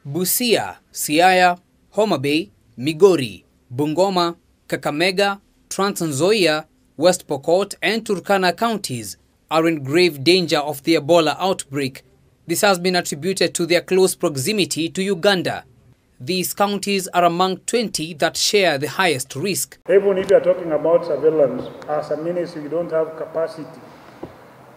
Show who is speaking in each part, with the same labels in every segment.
Speaker 1: Busia, Siaya, Homa Bay, Migori, Bungoma, Kakamega, Trans Nzoia, West Pokot and Turkana counties are in grave danger of the Ebola outbreak. This has been attributed to their close proximity to Uganda. These counties are among 20 that share the highest risk.
Speaker 2: Even if you are talking about surveillance, as a ministry, you don't have capacity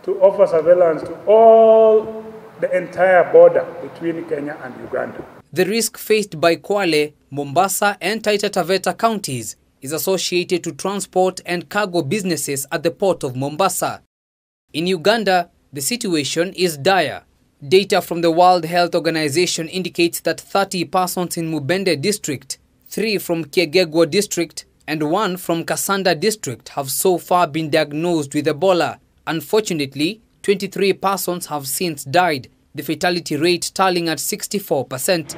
Speaker 2: to offer surveillance to all the entire border between Kenya and Uganda.
Speaker 1: The risk faced by Kwale, Mombasa and Taita Taveta counties is associated to transport and cargo businesses at the port of Mombasa. In Uganda, the situation is dire. Data from the World Health Organization indicates that 30 persons in Mubende district, 3 from Kiegegwa district and 1 from Kasanda district have so far been diagnosed with Ebola. Unfortunately, 23 persons have since died, the fatality rate tallying at 64%.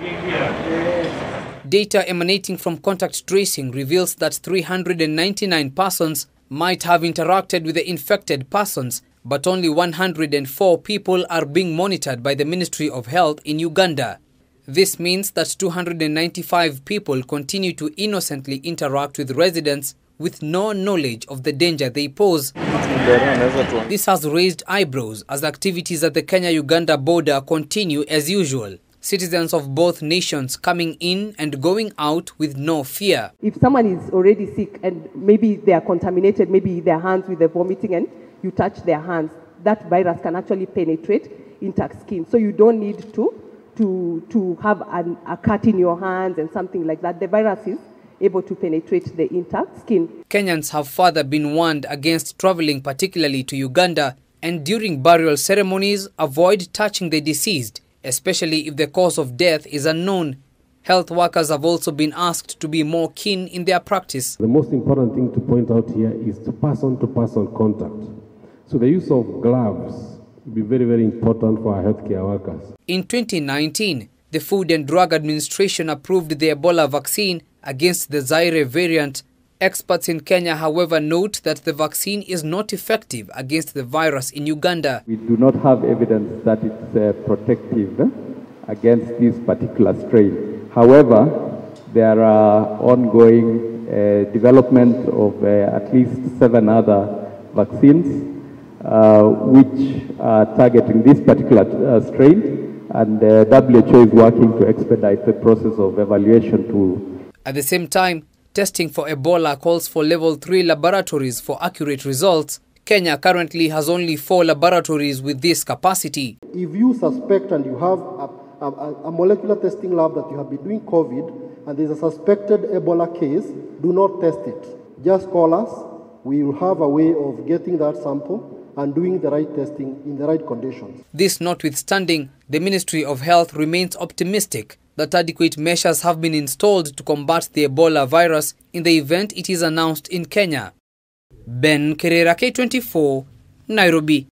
Speaker 1: Data emanating from contact tracing reveals that 399 persons might have interacted with the infected persons, but only 104 people are being monitored by the Ministry of Health in Uganda. This means that 295 people continue to innocently interact with residents with no knowledge of the danger they pose. This has raised eyebrows as activities at the Kenya-Uganda border continue as usual. Citizens of both nations coming in and going out with no fear.
Speaker 3: If someone is already sick and maybe they are contaminated, maybe their hands with the vomiting and you touch their hands, that virus can actually penetrate intact skin. So you don't need to have a cut in your hands and something like that. The virus is able to penetrate the intact skin.
Speaker 1: Kenyans have further been warned against traveling particularly to Uganda, and during burial ceremonies avoid touching the deceased, especially if the cause of death is unknown. Health workers have also been asked to be more keen in their practice.
Speaker 4: The most important thing to point out here is to person-to-person contact. So the use of gloves will be very, very important for our healthcare workers. In
Speaker 1: 2019, the Food and Drug Administration approved the Ebola vaccine against the Zaire variant. Experts in Kenya, however, note that the vaccine is not effective against the virus in Uganda.
Speaker 5: We do not have evidence that it's protective against this particular strain. However, there are ongoing development of at least 7 other vaccines which are targeting this particular strain, and WHO is working to expedite the process of evaluation to.
Speaker 1: At the same time, testing for Ebola calls for level 3 laboratories for accurate results. Kenya currently has only 4 laboratories with this capacity.
Speaker 6: If you suspect and you have a molecular testing lab that you have been doing COVID and there's a suspected Ebola case, do not test it. Just call us. We will have a way of getting that sample and doing the right testing in the right conditions.
Speaker 1: This notwithstanding, the Ministry of Health remains optimistic that adequate measures have been installed to combat the Ebola virus in the event it is announced in Kenya. Ben Kerera, K24, Nairobi.